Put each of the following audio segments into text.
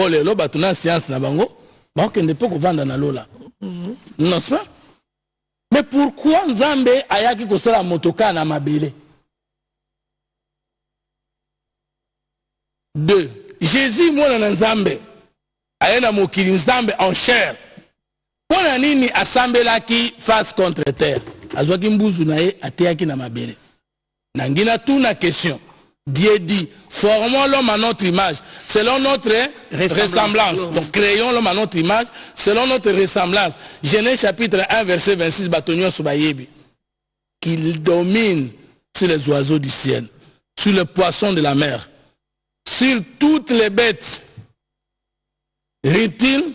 lelo bato na science na bango bakende pe kovanda na lola n'est-ce pas? Mais pourquoi Nzambe ayaki kosala motoka na mabele? 2. Jésus mwana na Nzambe ayena mokili Nzambe en chair. Pona nini asambelaki face contre terre? Azwaki mbuzu na ye ateyaki na mabele. Nangina tout na question. Dieu dit, formons l'homme à notre image, selon notre ressemblance. Donc créons l'homme à notre image, selon notre ressemblance. Genèse chapitre 1, verset 26, Batonio Subayebi. Qu'il domine sur les oiseaux du ciel, sur les poissons de la mer, sur toutes les bêtes reptiles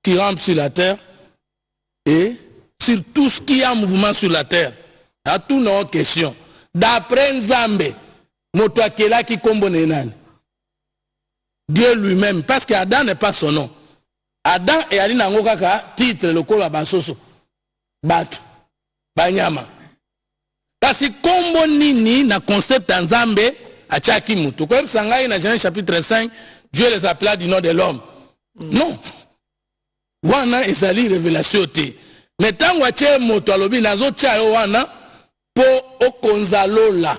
qui rampent sur la terre et sur tout ce qui est en mouvement sur la terre. À toutes nos questions. D'après Nzambe, Dieu lui-même, parce qu'Adam n'est pas son nom. Adam et Ali Nangokaka, titre le kolo basoso, batu, banyama. Parce que kombo nini na concept Nzambe a chaki mutu. Comme Sangai na Genèse chapitre 5, Dieu les appela du nom de l'homme. Non. Wana ezali révélation te. Mais tant wache moto alobi nazo chayo wana po okonza lola.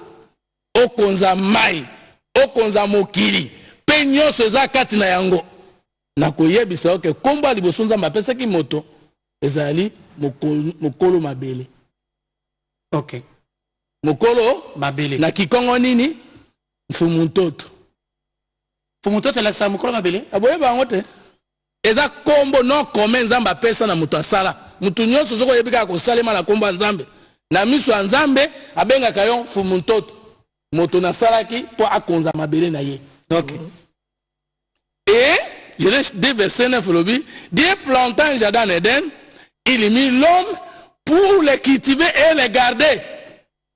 Okonza mai, okonza mokili, penyo seza kati na yango. Na koyebisa oke komba liboso Nzambe apesaki moto ezali mokolo mabele. Ok. Mokolo mabele. Na kikongo nini? Fumuntoto. Fumuntoto la sa mokolo mabele? Aboye bango te. Eza kombo non commun Nzambe apesa na moto asala. Mutu nyonso soko yebika ko salema na komba Nzambe. Na miso ya Nzambe abenga kayo fumuntoto. Moto na salaki pour akonza mabele na ye. Ok. Et Genèse 2 verset 9 lobi, Dieu planta un jardin en Éden, il mit l'homme pour le cultiver et le garder.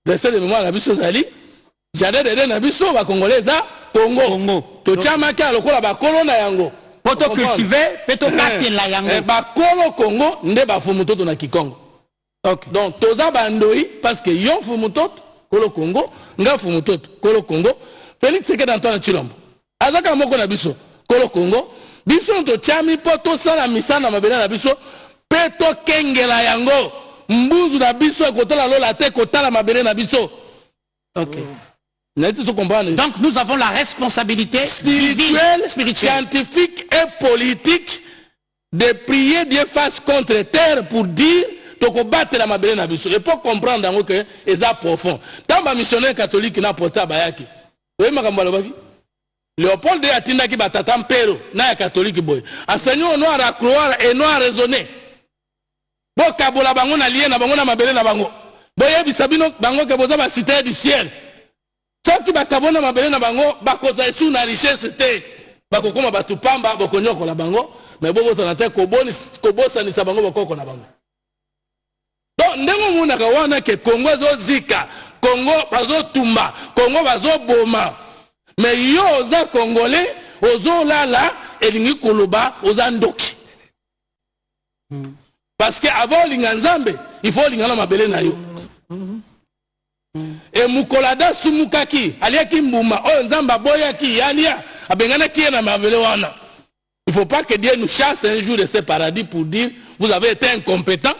Verset de mémoire na biso zali, jardin d'Éden na biso ba congolais za Congo. Congo. To chamaka lokola ba kolo na yango. Poto cultiver, peto katela yango. Ba kolo Congo nde ba fumutoto na Kikongo. Ok. Donc toza ba ndoi parce que yon fumutoto Kolo Congo, nga fumutoto, Kolo Congo, Félix Sekeda Antoine Chilombo. Azaka moko na biso, Kolo Congo, biso to chami poto sala misana mabele na biso, peto kengela yango, mbuzu na biso kotala lola te kotala mabele na biso. Ok. Donc nous avons la responsabilité spirituelle, scientifique et politique de prier Dieu face contre terre pour dire toko battre la mabele na biso. Et pour comprendre que c'est profond. Tant ba missionnaire catholique na pota bayaki. Oui makambo lobaki. Léopold de atinda ki batata mpero na ya catholique boy. Enseignant noir à croire et noir à raisonner. Bo kabola bango na lié na bango na mabele na bango. Boye bisabino bango ke boza ba cité du ciel. Soki ba kabona mabele na bango ba koza esu na richesse te. Ba kokoma batu pamba bokonyoko la bango, mais bobo sana te kobosa ni sabango bokoko na bango. Donc, ndenge muna kawana ke Congo zo zika, Congo bazo tumba, Congo bazo boma. Mais yo oza Congolais, ozo lala, elingi kuluba, oza ndoki. Parce que avant linga Nzambe, il faut linga na mabele na yo. Et mukolada sumukaki, aliaki mbuma, o Nzamba boyaki, yalia, abengana kiye na mabele wana. Il ne faut pas que Dieu nous chasse un jour de ce paradis pour dire, vous avez été incompétent.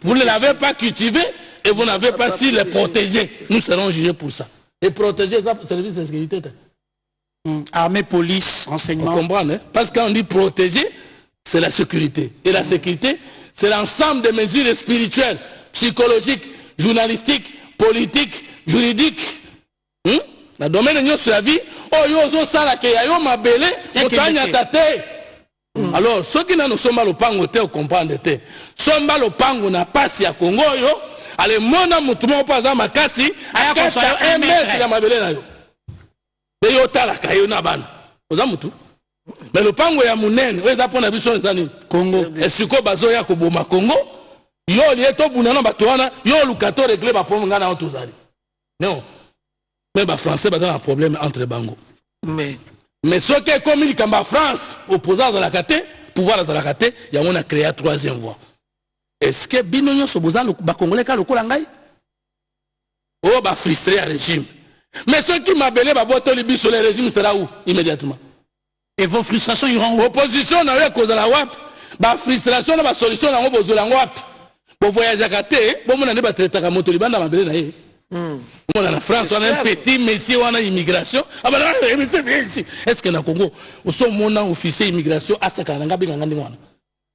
Vous ne l'avez pas cultivé et vous n'avez pas su le protéger. Nous serons jugés pour ça. Et protéger, c'est le service de sécurité. Armée, police, renseignement. Vous comprenez? Parce qu'on dit protéger, c'est la sécurité. Et la sécurité, c'est l'ensemble des mesures spirituelles, psychologiques, journalistiques, politiques, juridiques. La domaine de la vie, oh yo sala ke yo mabele, otanya tate. Alors, ceux qui n'ont pas le pango te comprendre te. Somba le pango na pasi ya Congo yo, ale mona mutumo paza makasi, aya konsoyo 1 mètre ya mabele na yo. De yo tala kayo na bana. Oza mutu. Mais le pango ya munene, we za pona biso nzani Congo. Esiko bazo ya koboma Congo. Yo lieto bunana bato wana, yo lukato régler ba problème ngana otuzali. Non. Mais les Français ont un problème entre bango. Mais ce qui est comme il y a France, opposant dans la caté, pouvoir dans la caté, il y a créé la 3e voie. Est-ce que Binoyo Soboza, le Congolais, le Kolangai? Oh, bah, frustré le régime. Mais ceux qui m'ont appelé, bah, boîte au Libye sur le régime sera où? Immédiatement. Et vos frustrations iront où? Opposition na yo kozala wapi? Ba frustration na ba solution na ngo bozola wapi? Bo voyage kate, bo mona ne ba traitaka moto libanda mabele na ye. Mona na France on a un petit monsieur wana immigration. Est-ce que na Congo oso mona officier immigration asaka na ngabi ngandi wana?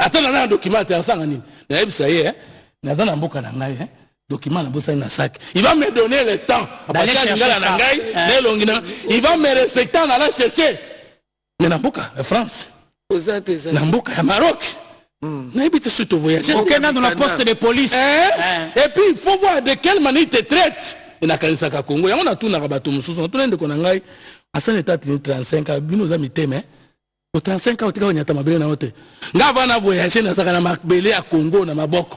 Atana na document ya sanga nini? Na yebisa ye, na dana mboka na ngai document na bosa na sac. Il va me donner le temps. D'aller chercher ça. Il va me respecter en allant chercher. Mais na mboka ya France. Na mboka ya Maroc. N'habite sur ton voyage. Aucun dans la poste de police. Et puis il faut voir de quelle manière il te traite. Et na kanisa ka Congo. On a tout na rabato mususu. On a tout n'ende konangai. À son état 35 ans. Bino za miteme. Au 35 ans, tu vas nyata mabele na hote. Nga vana voyager na saka na mabele à Congo na maboko.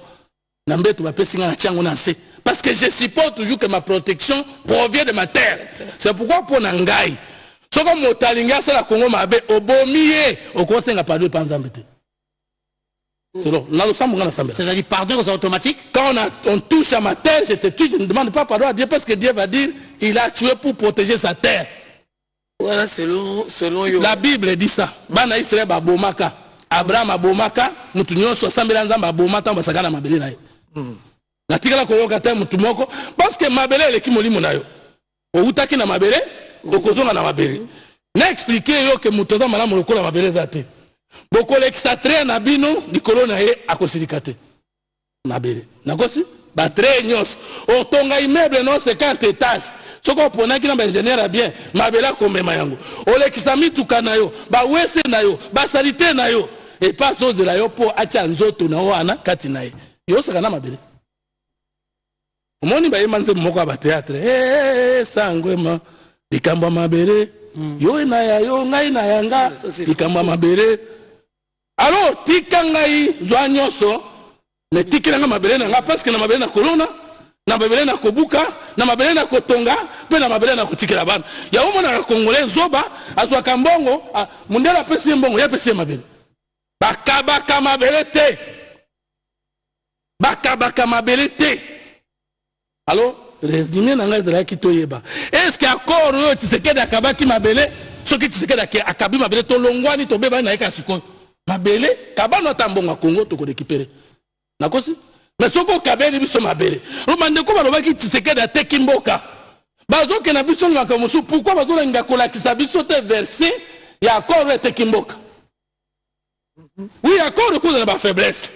Na mbeto ba pesinga na chango na se. Parce que je suppose toujours que ma protection provient de ma terre. C'est pourquoi pour nangai. So comme motalinga ça la Congo mabe obomié au conseil pas de panzambete. C'est-à-dire pardon aux automatiques. Quand on touche à ma terre, je te tue, je ne demande pas pardon à Dieu parce que Dieu va dire il a tué pour protéger sa terre. Voilà, selon yo. La Bible dit ça. Bana Israël babomaka. Abraham abomaka, mutu nyonso 100 000 ans babomata basaka na mabele na ye. Na tikala ko yokata mutu moko parce que mabele le kimolimo na yo. Outaki na mabele, okozonga na mabele. Na expliquer yo que mutu za malamu lokola mabele zate. Boko l'extrait na bino likolo na ye akosilikate mabele nakosi ba très nyos otonga immeuble non 50 étages soko ponaki na ba ingénieur bien mabele kombema yango olekisami tukana yo ba wese na yo ba salite na yo et pas ozela yo po acha nzoto na wana kati na ye yo saka na mabele omoni ba yemanze moko ba théâtre sangwema likamba mabele yo na ya yo ngai na yanga likamba mabele. Alors, tikangai zoanyoso, ne tikiranga mabele na parce que na mabele na kolona, na mabele na kobuka, na mabele na kotonga, pe na mabele na kotikira bana. Ya umo na Congolais zoba, azwa kambongo, mundela pesi mbongo, ya pesi mabele. Bakabaka mabele te. Bakabaka mabele te. Alors, résumé na ngai zela kitoyeba. Est-ce que accord yo Tshisekedi akabaki mabele, soki Tshisekedi akabi mabele to longwani to beba na eka sikoyo. Mabele kabano tambonga Congo to ko récupérer nakosi mais soko kabeli biso mabele romande ko balobaki Tshisekedi ateki mboka bazoke na biso ngaka musu pourquoi bazolenga kolakisa biso te verset ya accord eteki mboka oui accord ko na ba faiblesse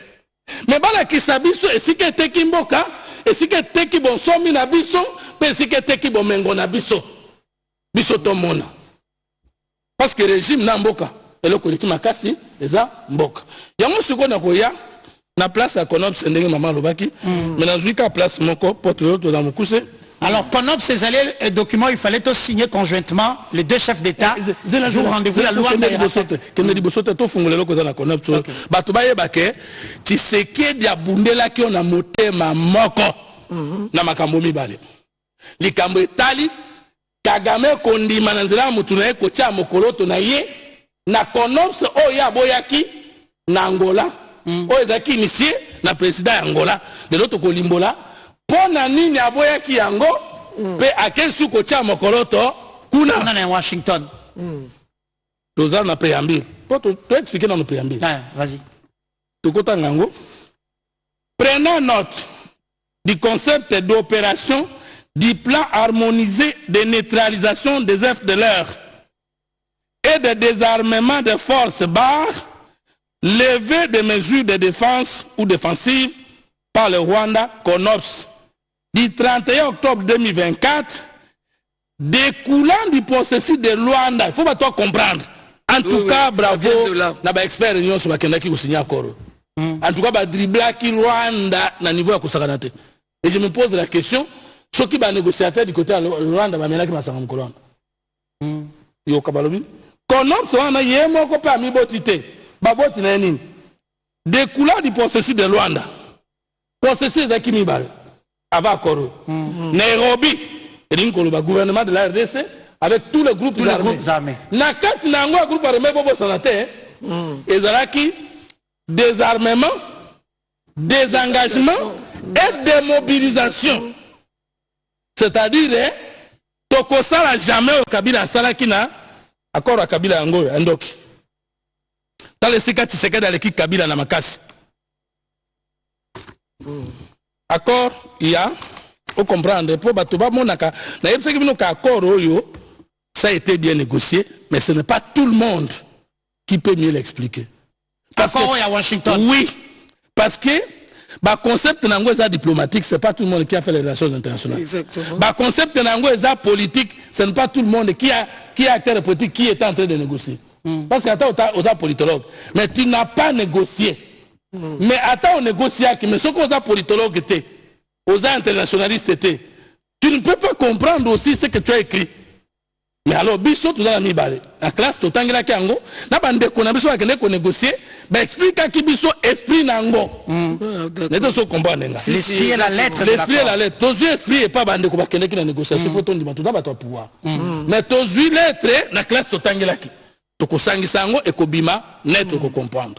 mais bala kisa biso esike eteki mboka esike eteki bonsomi na biso pe esike eteki bomengo na biso to mona parce que régime na mboka eloko leki makasi eza mboka yango siko na koya na place à Konops ndenge mama lobaki mais na zuika place moko porte to dans mokuse. Alors Konops ces allés documents il fallait signer conjointement les deux chefs d'état jour rendez-vous la loi que me dibosote to fungula loko za na Konops bato bayeba ke Tshisekedi abundela ki ona motema moko na makambo mibale likambo etali Kagame kondima na nzela mutu na ye kotia mokolo to na ye na Konops oya boyaki na Angola oyezaki initié na président ya Angola de l'autre kolimbola pona nini aboyaki yango pe akensu kotia mokoloto kuna na Washington toza na préambule po to expliquer dans le préambule vas-y tokota ngango prenons note du concept d'opération du plan harmonisé de neutralisation des FDLR et de désarmement des forces barres, lever des mesures de défense ou défensives par le Rwanda Konops du 31 octobre 2024, découlant du processus de Rwanda. Il faut pas tout comprendre. En tout cas, bravo, n'a expert réunion sur la qui signé accord. En tout cas, bah dribbler qui Rwanda na niveau à Kosakanate. Et je me pose la question, ceux qui va négociateur du côté de Rwanda, bah maintenant qui m'a sangam colonne. Yo kabalobi. Konops wana yemo pa mi botité baboti na nini découlant du processus de Luanda processus de Kimibale avant accord Nairobi et le gouvernement de la RDC avec tous les groupes armés na kati na ngo groupe armé bobo sanate ezalaki désarmement désengagement et démobilisation c'est-à-dire tokosala jamais au Kabila salaki na accord à Kabila Angoyo Andoki dans le Sika Tshisekedi dans l'équipe Kabila na makasi. Accord, il y a, vous comprenez, pour Batoba Monaka, accord, ça a été bien négocié, mais ce n'est pas tout le monde qui peut mieux l'expliquer. Accord à Washington. Oui, parce que le concept diplomatique, ce n'est pas tout le monde qui a fait les relations internationales. Exactement. Le concept politique, ce n'est pas tout le monde qui a acteur politique qui est en train de négocier. Parce que tu es politologue, mais tu n'as pas négocié. Mais attends, on négocie, mais ce qu'on a politologue était, aux internationalistes était, tu ne peux pas comprendre aussi ce que tu as écrit. Mais alors, biso tu as mis balé. La classe, tu as mis la kango, n'a pas de biso à négocier, ben explique à qui biso esprit nango. L'esprit et la lettre. L'esprit et la lettre. Tous les esprits et pas bande qui n'a négociation. Il faut ton dimanche, tu n'as pas pouvoir. Mais tous les lettres, la classe, tu as mis la qui. Tu as sangi sango et kobima, net, tu comprendre.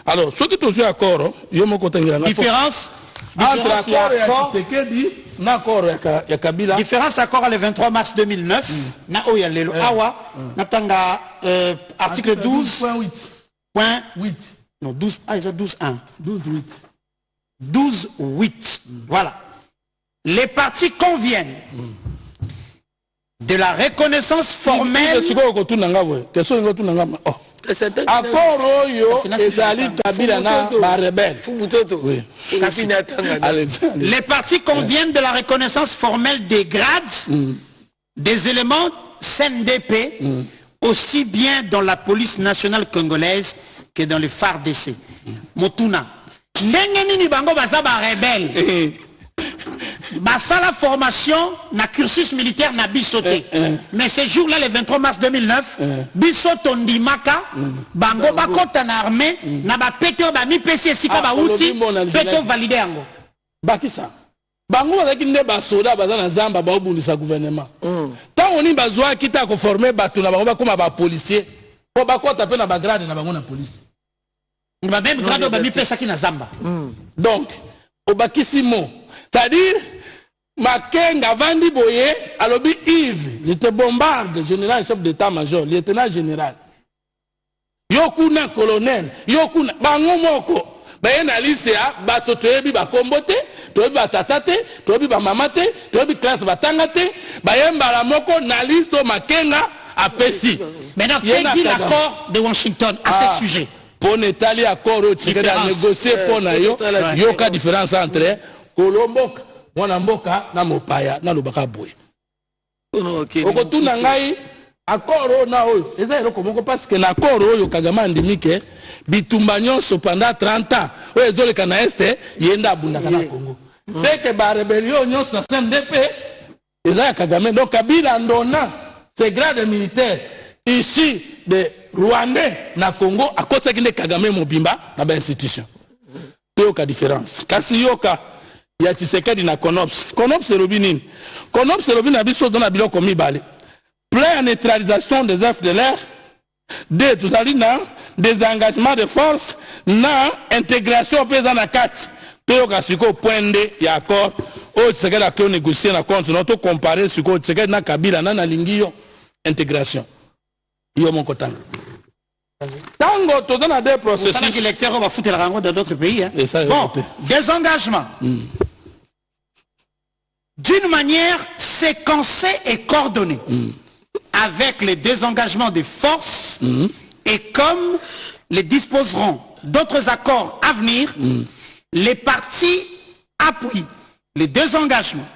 Alors, ce qui est accord, différence entre accord et Tshisekedi, l'accord et Kabila. Différence accord le 23 mars 2009, na oya lelo awa, natanga article 12.8. Non, 12, ah, 12.1. 12.8. Voilà. Les partis conviennent de la reconnaissance formelle. Accord Oyo et Zali Kabila na rebelle. Les partis conviennent de la reconnaissance formelle des grades des éléments CNDP aussi bien dans la police nationale congolaise que dans les FARDC. Motuna. Ndengeni bango baza ba rebelle. Basa la formation na cursus militaire na bisoté. Mais ce jour-là, le 23 mars 2009, bisoto ndimaka, bango bakota na armée, na ba péto ba mi pesi sika ba outi, péto validé ango. Bakisa. Bango bazaki nde ba soda baza na zamba ba obundisa gouvernement. Tant on y bazwa kita ko former batu na bango ba koma ba policier, po bakota pe na ba grade na bango na police. Ba même grade ba mi pesa ki na zamba. Donc, obakisimo, c'est-à-dire Makenga Vandi Boye, alobi Yves, je te bombarde, général chef d'état-major, lieutenant général. Yokuna colonel, Yokuna, bango moko, bayena lycéa, bato toyebi ba kombote, toyebi ba tatate, toyebi ba mamate, toyebi classe batangate, bayemba la moko na liste Makenga a pesi. Maintenant, quel dit l'accord de Washington à ce sujet? Pour n'étaler accord au Tshisekedi à négocier pour na yo, yoka différence entre Kolomboka. Mwana mboka na mopaya na lobaka boye. Okotuna ngai akoro na oyo eza eloko moko parce que na akoro oyo Kagame ndimike bitumba nyonso pendant 30 ans oyo ezoleka na este yenda abundaka na Congo. C'est que ba rébellion nyonso na CNDP eza ya Kagame. Donc Kabila ndona ces grades militaires ici de Rwandais na Congo akotaki nde Kagame mobimba na ba institution. Yoka différence. Kasi yoka ya Tshisekedi na CONOPS. CONOPS c'est Robinine. CONOPS c'est Robinine abiso dans la biloko mibale. Plein neutralisation des œuvres de l'air. Deux, tout ça dit na désengagement de force na intégration pesa na kati. Toyoka siko point D ya accord. O Tshisekedi a pu négocier na compte notre comparer siko Tshisekedi na Kabila na lingio intégration. Yo mon kotanga. Tango tout dans des processus. C'est ça que les électeurs vont foutre la rencontre dans d'autres pays. Hein. Bon, désengagement. D'une manière séquencée et coordonnée avec les désengagements des forces et comme les disposeront d'autres accords à venir, les partis appuient les désengagements,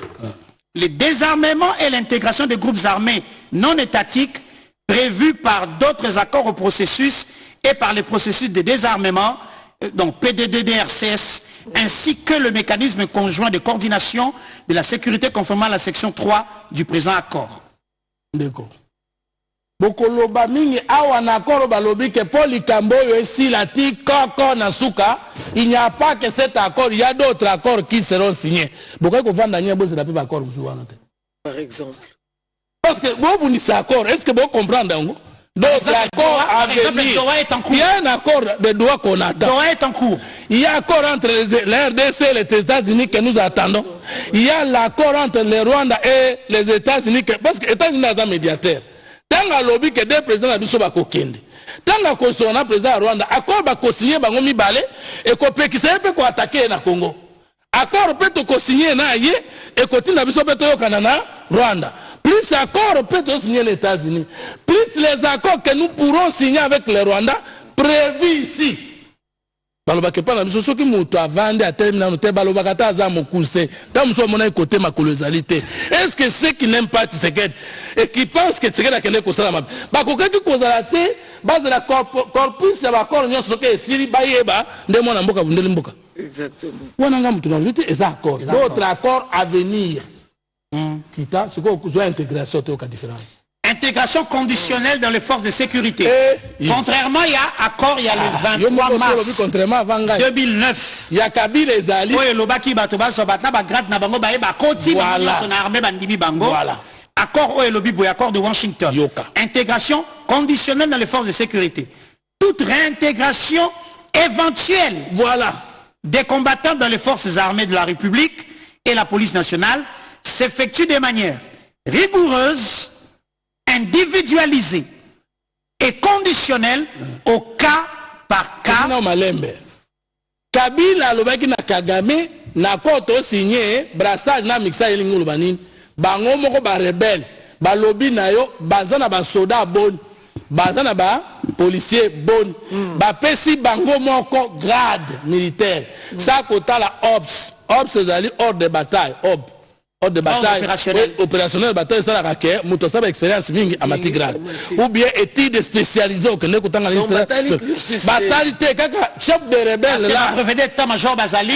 les désarmements et l'intégration des groupes armés non étatiques prévus par d'autres accords au processus et par les processus de désarmement, donc PDD-DRCS, ainsi que le mécanisme conjoint de coordination de la sécurité conformément à la section 3 du présent accord. D'accord. Bokoloba mingi awa na accord balobi que Paul Ikambo ici lati koko na suka, il n'y a pas que cet accord, il y a d'autres accords qui seront signés. Pourquoi qu'on vend Daniel Bosse d'après accord par exemple. Parce que vous vous accord, est-ce que vous comprenez d'autres accords à venir? Il y a un accord de droit qu'on attend. Doha est en cours. Il y a un accord entre les RDC et les États-Unis que nous attendons. Il y a l'accord entre les Rwanda et les États-Unis parce que les États-Unis sont un médiateur. Tant que lobby que des présidents de Bisoba Kokende. Tanga kosona président Rwanda accord ba ko-signer bango mibale et ko pekisa pe ko attaquer na Congo. Accord peut to ko-signer na ye et ko tinda biso pe to yokana na Rwanda. Plus accord peut to signer les États-Unis. Plus les accords que nous pourrons signer avec les Rwandais prévus ici. Balobake pa na biso soki muto avande a terminer te balobaka ta za mokuse ta muso mona côté ma colonialité. Est-ce que ceux qui n'aiment pas Tshisekedi et qui pensent que Tshisekedi a kende kosala mabe bakokaki kozala te base la corpus ya bakoro nyonso soki esili bayeba nde mwana mboka bundeli mboka. Exactement. Wana nga mutu na lutte eza accord. D'autres accords à venir. Kita siko kuzwa intégration te ka différence. Intégration conditionnelle dans les forces de sécurité. Contrairement, il y a accord, il y a le 23 mars 2009. Il y a Kabila et Zali. Voilà. Accord accord de Washington. Yoka. Intégration conditionnelle dans les forces de sécurité. Toute réintégration éventuelle des combattants dans les forces armées de la République et la police nationale s'effectue de manière rigoureuse, individualisé et conditionnel au cas par cas. Kabila alobaki na Kagame na koto signé brassage na mixa elingo lobanini bango moko ba rebelle ba lobby na yo bazana ba soda bon bazana ba policier bon ba pesi bango moko grade militaire ça kota la ops ezali hors de bataille ordre de bataille opérationnel de bataille ça la raquette muto ça expérience mingi à matigrade ou bien études spécialisées au Kenya kutanga bataille kaka chef de rebelle là brevet d'état-major Bazali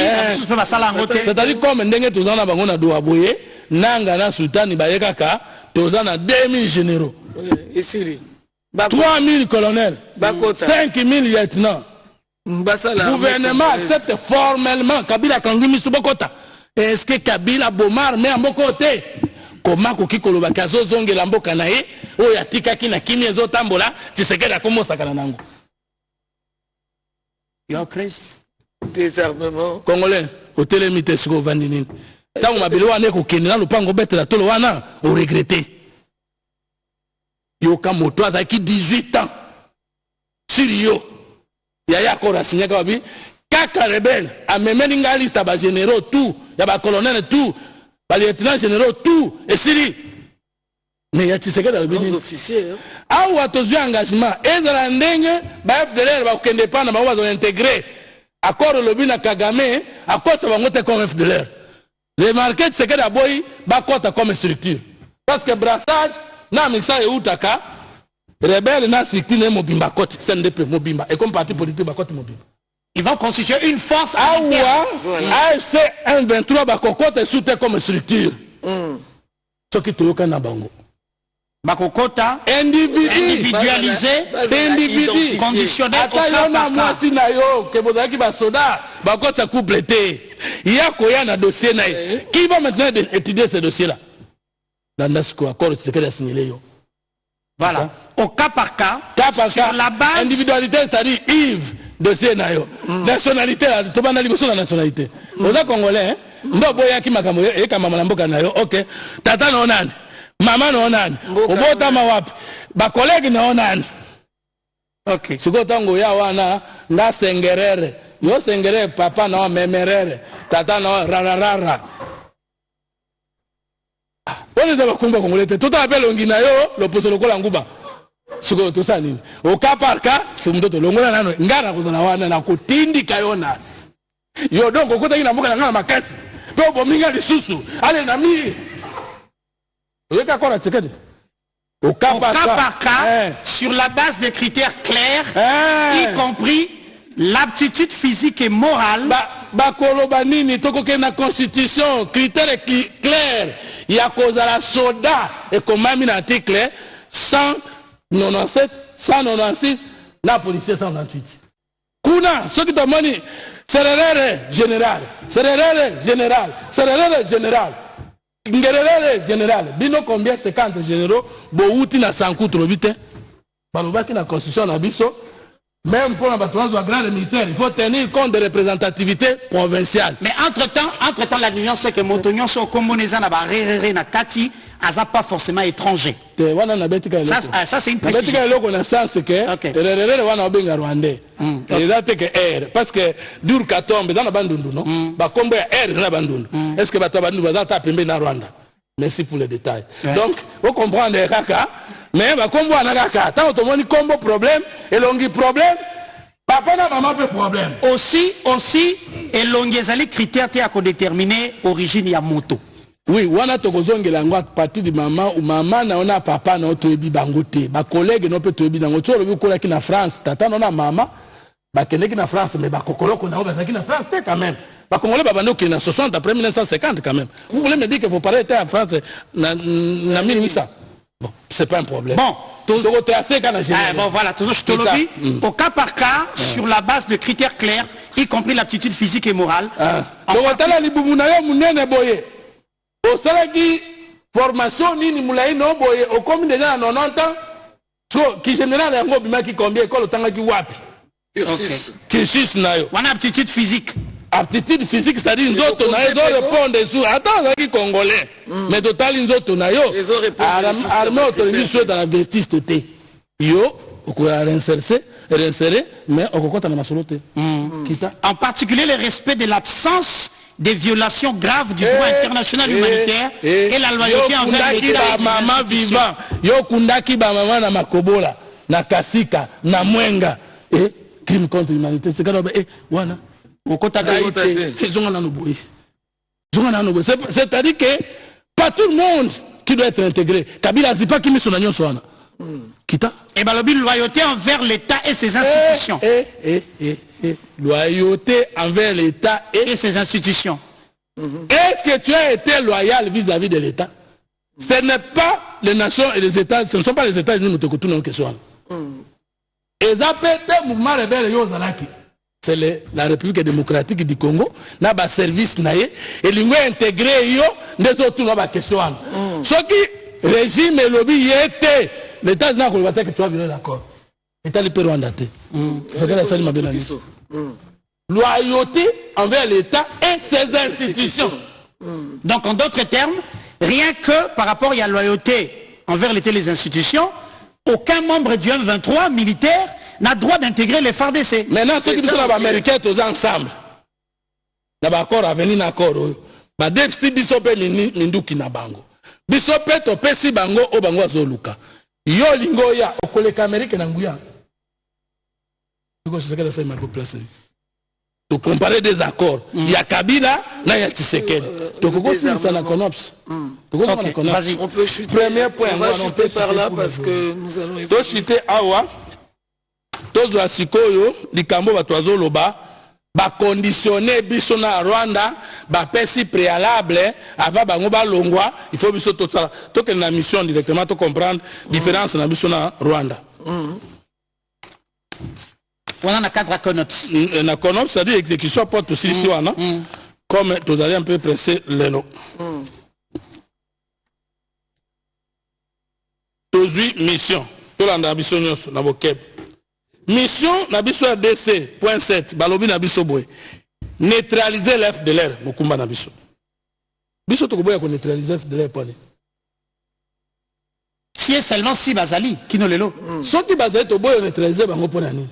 c'est-à-dire comme ndenge tozana bango na doa boye nanga na sultani baye kaka tozana 2000 généraux 3000 colonels 5000 lieutenants gouvernement accepte formellement Kabila Kangimi Subokota. Est-ce que Kabila Bomar met à mon côté? Comment Koki Kolobaka Zozonge Lambo Kanae, ou Yatika Kina Kimi Zotambola, tu sais qu'elle a commencé à Kanango. Désarmement. Congolais, au télémité sur Vandinin. Tant on m'a dit, on est au Kenya, le pango bête la Toloana, on regrettait. Yoka Moto avec 18 ans. Sur Yo. Yaya Kora Signakabi. Kaka rebelle, a même une liste à généraux tout, il y a des colonels tout, les lieutenants généraux tout, et Syrie. Mais il y a des officiers. Ah, ou à tous les engagements, et les Randeng, FDLR va indépendant, va intégrer. Accord le lobby na Kagame, accord ça va monter comme FDLR. Les marqués, c'est que d'abord, va compter comme structure. Parce que brassage, n'a mis ça et outaka, rebelle n'a structure, n'est mobimba, côté, c'est un mobimba, et comme parti politique, côté mobimba. Ils vont constituer une force AFC 123 Bakokota est soutenu comme structure. Ce qui est au Bango. Bakokota individualisé, individu conditionnel au cas par cas. Si na yo que vous avez qui va soda, Bakota complété. Il y a quoi dans dossier na. Qui va maintenant étudier ce dossier là? Dans notre accord c'est que la signaler yo. Voilà. Au cas par cas, sur la base individualité, c'est-à-dire Yves dossier nayo. Nationalité là, tu vas dans la nationalité. On est congolais, ndo boya ki makambo e kama mboka nayo. OK. Tata no nani? Mama no nani? Obota mawapi? Ba collègue no nani? OK. Siko tango ya wana na sengerere. Yo sengerere papa no memerere. Tata no rararara. On est dans le congolais. Tout appelle ngina yo, le poso lokola nguba. Siko to sani. Au cas par cas, c'est mtoto longola nano ngara kuzana wana na kutindika yona. Yo donc okota ina mboka ngana makasi. Pe bominga lisusu. Ale na mi. Oyeka kora tsekedi. Au cas par cas, sur la base des critères clairs, y compris l'aptitude physique et morale. Bakoloba nini tokoke na constitution, critères clairs. Il y a cause à la soda et comme un article 197, 196, la police 198. Kuna, ce qui t'a dit, c'est le général, c'est le général, c'est le général. Ngerere général, bino combien 50 généraux, Bouti na Sankou trop vite. Balobaki na constitution na biso. Même pour la bataille de grande militaire, il faut tenir compte de représentativité provinciale. Mais entre-temps, la nuance c'est que Montognon sont comme Monezana na Kati, aza pas forcément étranger. Ça c'est une précision. On a sens que rwandais. Parce que dur katombe dans la bandundu non ba kombo ya air na bandundu. Est-ce que bato bandundu baza tapembe na Rwanda? Merci pour les détails. Donc vous comprenez kaka mais ba kombo na kaka tant automoni kombo problème et longi problème papa na maman peut problème. Aussi et longi ezali critère te à déterminer origine ya moto. Oui, wana tokozongela ngo à partir de maman ou maman na ona papa na otoyebi bango te. Ba collègue no peut toyebi nango tsolo bi kola ki na France, tata na mama ba kende ki na France mais ba kokoloko na ba ki na France te quand même. Ba congolais ba bando ki na 60 après 1950 quand même. Vous voulez me dire que vos parents étaient en France na 1800. Bon, c'est pas un problème. Bon, bon voilà, toujours je te le dis, au cas par cas, sur la base de critères clairs, y compris l'aptitude physique et morale. Donc on li bumuna yo munene boye. Au salaki formation nini mulai no boye au commune déjà 90 ans qui général yango bima ki combien école tanga ki wapi cursus nayo wana aptitude physique c'est-à-dire nzoto na yo répondre sur attends zaki congolais mais total nzoto na yo armée autorisée sur dans la vestiste te yo okoya réinsérer mais okokota na masolo te kita en particulier le respect de l'absence des violations graves du droit international humanitaire et la loyauté envers l'État. Maman vivant, yo kundaki ba maman na makobola, na kasika, na mwenga, et crime contre l'humanité. C'est quand wana, okota c'est-à-dire que pas tout le monde qui doit être intégré. Kabila zipa qui met son agnon soana. Kita. Et balobi loyauté envers l'État et ses institutions. Loyauté envers l'État et ses institutions. Est-ce que tu as été loyal vis-à-vis de l'État? Ce n'est pas les nations et les États, ce ne sont pas les États-Unis qui nous écoutent dans question. Mouvement rebelle c'est la République démocratique du Congo, n'a pas service naïe et l'ingé intégré yo des autres n'a pas question. Ce qui régime et lobby y était l'État n'a pas que tu as violé l'accord. L'État le Rwanda. C'est que la salle m'a bien dit. Loyauté envers l'État et ses institutions. Donc en d'autres termes, rien que par rapport à la loyauté envers l'État et les institutions, aucun membre du M23 militaire n'a droit d'intégrer les FARDC. Maintenant, ceux qui sont américains, tous ensemble. N'a pas accord à venir d'accord. Ba déficit bisope minduki na bango. Bisope to pesi bango o bango azoluka. Yo lingo ya okoleka Amérique na nguya. C'est que la salle m'a placé. To comparer des accords. Il y a Kabila, là il y a Tshisekedi. Donc on continue ça la CONOPS. Vas-y, on peut chuter. Premier point, on va chuter par là parce que nous allons évoluer. To chuter awa. Tozo asikoyo likambo batwazo loba ba conditionner biso na Rwanda ba pesi préalable avant bango ba longwa il faut biso to ça to que na mission directement to comprendre différence na biso na Rwanda. On a cadre à CONOPS. Na CONOPS c'est-à-dire exécution porte aussi ici wana comme tu allez un peu presser les lots. Tozui mission to landa biso nyonso na bokeb. Mission Nabiso ADC, point 7, Balobi Nabiso Boy. Neutraliser l'FDLR, Mokumba Nabiso. Biso Tokoboya ko neutraliser l'FDLR, point. Si est seulement si Bazali, qui ne le lot. Sauf que Bazali Toboya neutraliser, Bango Ponani.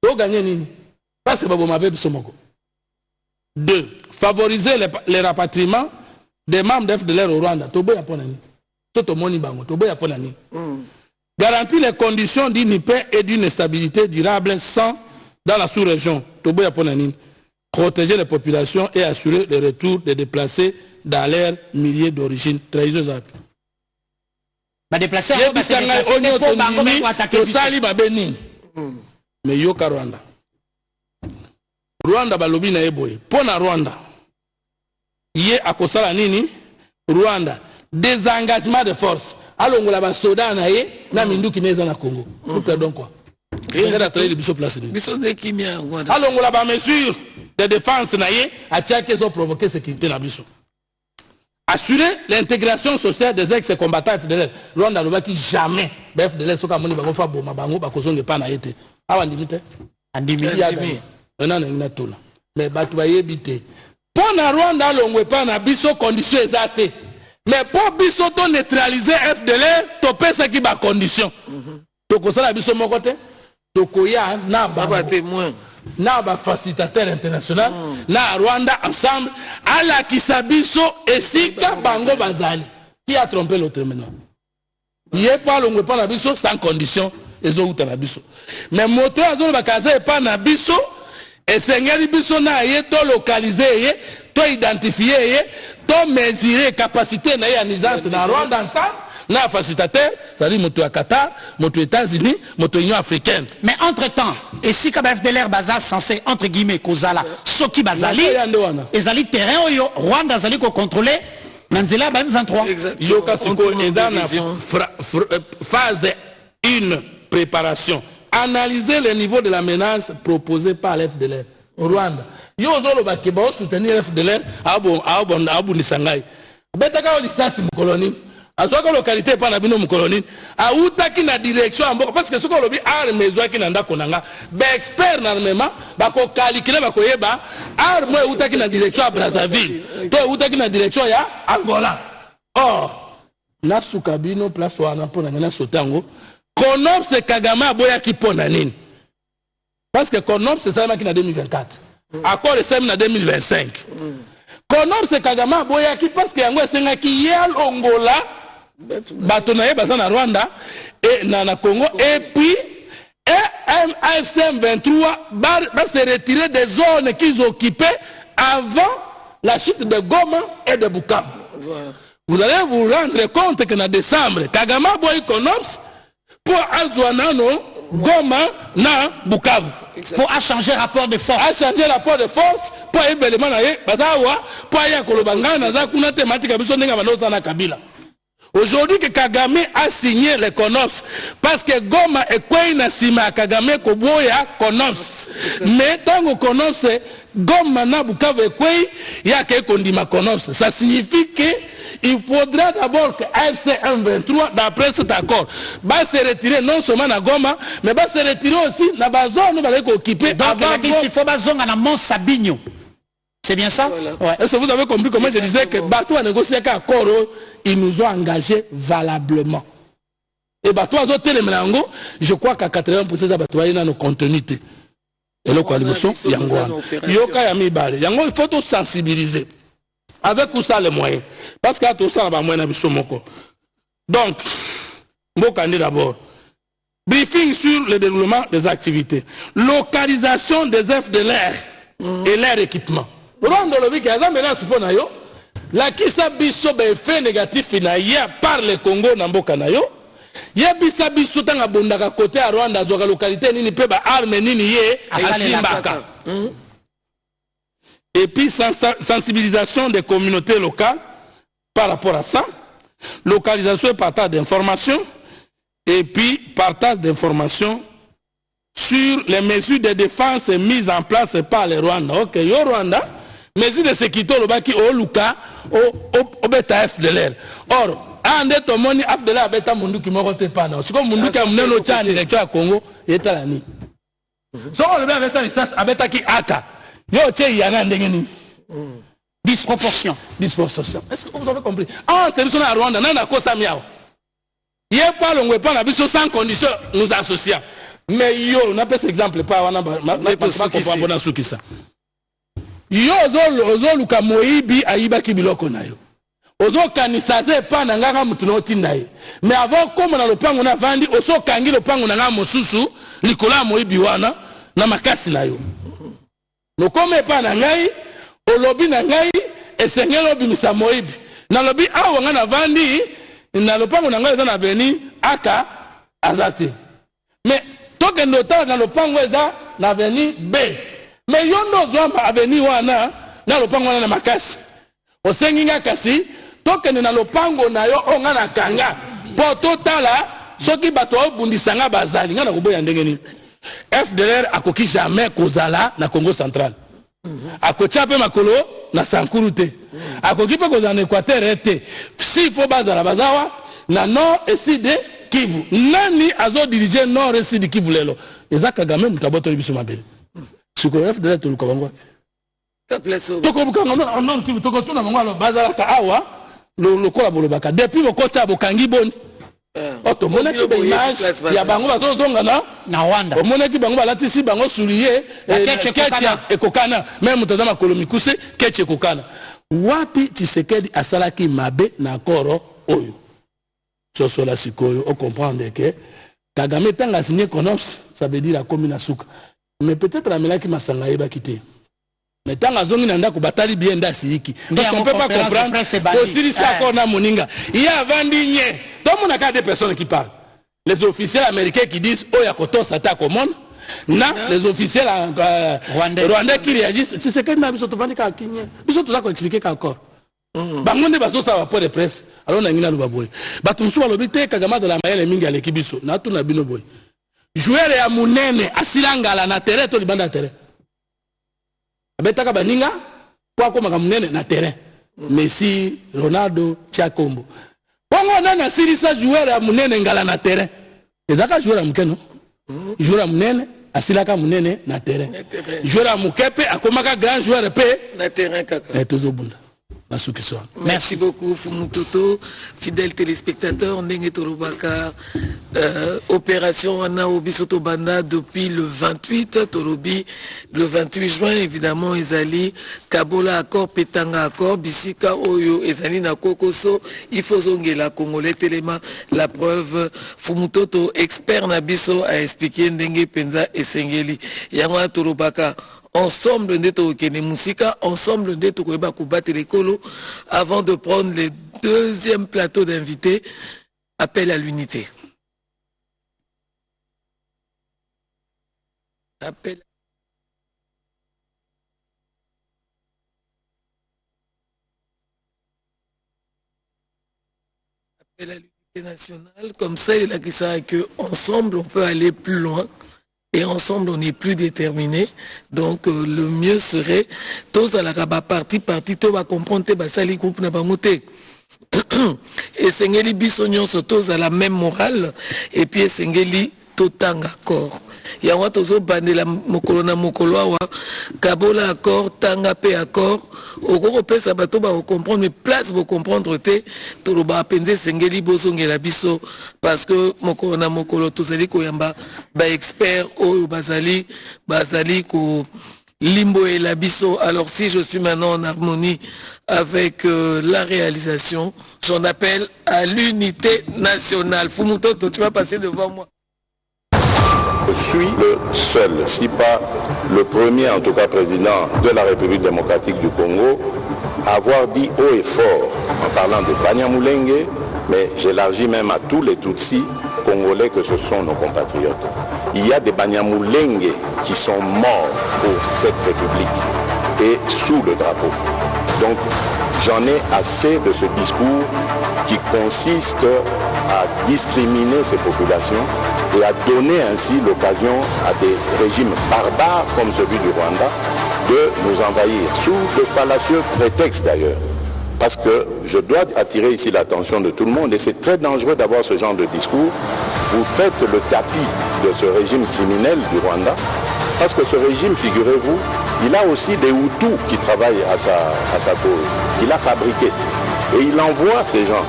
To gagner Nini. Parce que Babo Mabe Bisomoko. 2. Favoriser les rapatriements des membres d'FDLR au Rwanda. Toboya Ponani. Toto Moni Bango. Toboya Ponani. Garantir les conditions d'une paix et d'une stabilité durable dans la sous-région. Protéger les populations et assurer le retour des déplacés dans leur milieu d'origine. Trahison. Déplacés mais yoka Rwanda. Rwanda balobi na eboye. Pona Rwanda. Yé akosala nini? Rwanda. Désengagement de force. Alors on a un soldat na minduki neza na Congo. Nous perdons quoi? Rien à traiter biso place ni. Biso de kimia Rwanda. Alors on a une mesure de défense naie à tiaki ont provoqué sécurité na biso. Assurer l'intégration sociale des ex-combattants FDLR. Rwanda ne qui jamais FDLR soka moni bango fa boma bango bakozonge pa na yete. Awa ndimite. Andimi. On a une tona. Mais batu ba yebite. Pona Rwanda longwe pa na biso condition exacte. Mais pour biso to neutraliser FDLR, to pesa ki ba condition. To ko sala biso mon côté, to ko ya na ba témoin. Na ba facilitateur international, na Rwanda ensemble, ala kisabiso esika bango bazali. Qui a trompé l'autre maintenant? Il est pas l'ongwe pas na biso sans condition, ezo uta na biso. Mais moto azolo bakaza pas na biso, esengeli biso na ye to localiser ye, to identifier ye, to mesurer capacité na ye en aisance na Rwanda ensemble. Na facilitateur, c'est-à-dire moto à Qatar, moto États-Unis, moto Union africaine. Mais entre-temps, et si comme FDLR baza censé entre guillemets kozala soki bazali, ezali terrain oyo Rwanda zali ko contrôler nanzela ba M23. Yoka siko est dans la phase 1 préparation. Analyser le niveau de la menace proposée par l'FDLR au Rwanda. Yo zolo ba keba soutenir FDLR abu nisangai. Betaka o licence colonie. Azoka localité pas na bino mkoloni a utaki na direction ambo parce que soko lobi arme ezwaki na ndako nanga ba expert na armement ba ko calculer ba ko yeba arme utaki na direction à Brazzaville to utaki na direction ya Angola. Or na sukabino place wana pona na sotango Konops Kagame aboya ki pona nini parce que Konops c'est ça qui na 2024 accord c'est na 2025 Konops Kagame aboya ki parce que yango esenga ki yel Angola bato na ye baza na Rwanda et na Congo et puis AFC M23 va se retirer des zones qu'ils occupaient avant la chute de Goma et de Bukavu. Vous allez vous rendre compte que en décembre Kagame boy Konops pour Azwanano Goma na Bukavu pour changer rapport de force. A changer rapport de force pour élément na ye bazawa pour ya kolobanga na za kuna thématique biso ndenga banoza na Kabila. Aujourd'hui que Kagame a signé les Konops parce que Goma est quoi na sima Kagame ko boya Konops. Mais tango Konops Goma na Bukavu est quoi ya ke kondima Konops. Ça signifie que il faudra d'abord que AFC M23 d'après cet accord va se retirer non seulement à Goma mais va se retirer aussi dans la zone où va être occupé. Donc il faut bazonga na Mont Sabinho. C'est bien ça? Voilà. Ouais. Est-ce que vous avez compris comment je disais que Batou a négocié qu'un accord, ils nous ont engagés valablement. Et Batou a zoté les mélango, je crois qu'à 80% de Batou a nos contenus. Et le coalition, Yangoan. Yoka Yami Bale. Yango, il faut tout sensibiliser. Avec tout ça, les moyens. Parce qu'à tout ça, on va moins moko. Donc, Mbokandi d'abord. Briefing sur le déroulement des activités. Localisation des FDLR et leur équipement. Rwanda lobi kaza menace pona yo la kisa biso be effet négatif na ya par le Congo na mboka na yo ya bisa biso tanga bondaka côté à Rwanda zoka localité nini pe ba arme nini ye asimbaka. Et puis sensibilisation des communautés locales par rapport à ça, localisation et partage d'informations et puis partage d'informations sur les mesures de défense mises en place par les Rwandais. Ok, yo Rwanda, mesures de sécurité au baki au Luka au beta FDLR. Or, ande to moni FDLR beta mundu ki moko te pana. Siko mundu ki amneno cha direction ya Congo yeta ni. So on le beta licence abeta ki aka. Yo che yana ndengeni. Disproportion. Disproportion. Est-ce que vous avez compris? Ah, territion à Rwanda, nana kosa miao. Yé pas l'ongwe pas na biso sans condition nous associons. Mais yo, on a pas cet exemple pas wana comprendre suki ça. Yo ozo luka moibi aiba kibiloko na yo. Ozo kanisaze pa na nganga mutu no tinda ye. Mais avant comme na lopango na vandi oso kangi lopango na nganga mosusu likola moibi wana na makasi na yo. No comme pa na ngai olobi na ngai esengelo bimisa moibi. Na lobi awa nga na vandi na lopango na ngai na veni aka azati. Mais toke notala na lopango eza na avenue B. Mais yondo zwa avenue wana na lopango wana na makasi. Osenginga kasi toke na lopango na yo onga na kanga. Po totala soki bato obundisanga bazali nga na koboya ndenge nini. FDLR akoki jamais kozala na Congo central. Akocha pe makolo na Sankuru te. Akoki pe kozala na Équateur te. Si faut bazala bazawa na nord et sud Kivu. Nani azo diriger nord et sud Kivu lelo. Eza Kagame mutaboto biso mabele. Siko FDLR to luka bangwa. Toko bukanga non Kivu toko tuna bangwa lo bazala ka awa le collaborateur. Depuis le côté à Bokangi Boni. Oto mona ki ba image ya bango bazozonga na Rwanda. Mona ki bango balatisi bango soulier et kokana même mutaza makolo mikuse keche kokana. Wapi Tshisekedi asalaki mabe na koro oyo. Soso la sikoyo on comprendre que Kagame tanga signé konos ça veut dire la commune suka. Mais peut-être amelaki masanga yeba kité. Mais tant que zongi nanda kubatali bien dasiki. Parce qu'on peut pas comprendre aussi ça qu'on a moninga. Il y a vendu nye. Donc on a qu'à des personnes qui parlent. Les officiels américains qui disent oh ya koto s'attaque au monde. Na les officiels rwandais qui réagissent. Tu sais que na biso to vandi ka kinye. Biso to za ko expliquer encore. Bangonde bazo sa rapport de presse. Alors na ngina luba boy. Batu msuwa lobite Kagama de la mayele mingi aleki biso. Na tu na bino boy. Joueur ya munene asilangala na terrain to libanda terrain. Betaka baninga kwa kwa makamnene na terrain. Messi, Ronaldo, Chakombo. Bongo nana sirisa joueur ya munene ngala na terrain. Ezaka joueur ya mukeno. Joueur ya munene asilaka munene na terrain. Joueur ya mukepe akomaka grand joueur pe na terrain kaka. Tozobunda. Merci beaucoup Fumutoto, fidèles téléspectateurs, Ndenge Tolobaka, opération Anna Obisoto Banda depuis le 28 Tolobi, le 28 juin évidemment Ezali, Kabola accord, Petanga accord, Bisika Oyo, Ezali na Kokoso, Ifozongela Congolais Telema, la preuve Fumutoto, expert Nabiso a expliqué Ndenge Penza et Sengeli, Yangwa Tolobaka. Ensemble, ensemble, avant de prendre le deuxième plateau d'invités, appel à l'unité. Appel à l'unité nationale, comme ça, il a dit ça que ensemble, on peut aller plus loin. Et ensemble, on est plus déterminés. Donc, le mieux serait, tous à la partie, tous va comprendre, sali groupe n'a pas monté. Et Sengeli Bissognon, tous à la même morale. Et puis, Sengeli, tout en accord. Il y a un autre bandela mokolona mokoloa kabola accord tanga pe accord au gros pesa bato ba comprendre mais place pour comprendre te to lo ba penze Sengeli bozongela biso parce que mokolona mokolo tozali ko yamba ba expert o bazali ko limbo et la biso. Alors si je suis maintenant en harmonie avec la réalisation, j'en appelle à l'unité nationale. Fumutoto, tu vas passer devant moi. Je suis le seul, si pas le premier en tout cas président de la République démocratique du Congo à avoir dit haut et fort en parlant de Banyamulenge, mais j'élargis même à tous les Tutsis congolais que ce sont nos compatriotes. Il y a des Banyamulenge qui sont morts pour cette République et sous le drapeau. Donc j'en ai assez de ce discours qui consiste à discriminer ces populations et à donner ainsi l'occasion à des régimes barbares comme celui du Rwanda de nous envahir, sous de fallacieux prétextes d'ailleurs. Parce que je dois attirer ici l'attention de tout le monde et c'est très dangereux d'avoir ce genre de discours. Vous faites le tapis de ce régime criminel du Rwanda parce que ce régime, figurez-vous, il a aussi des Hutus qui travaillent à sa cause. Il a fabriqué et il envoie ces gens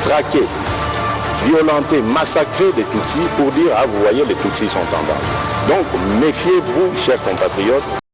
traquer, violenter, massacrer les Tutsis pour dire « Ah, vous voyez, les Tutsis sont en danger ». Donc, méfiez-vous, chers compatriotes.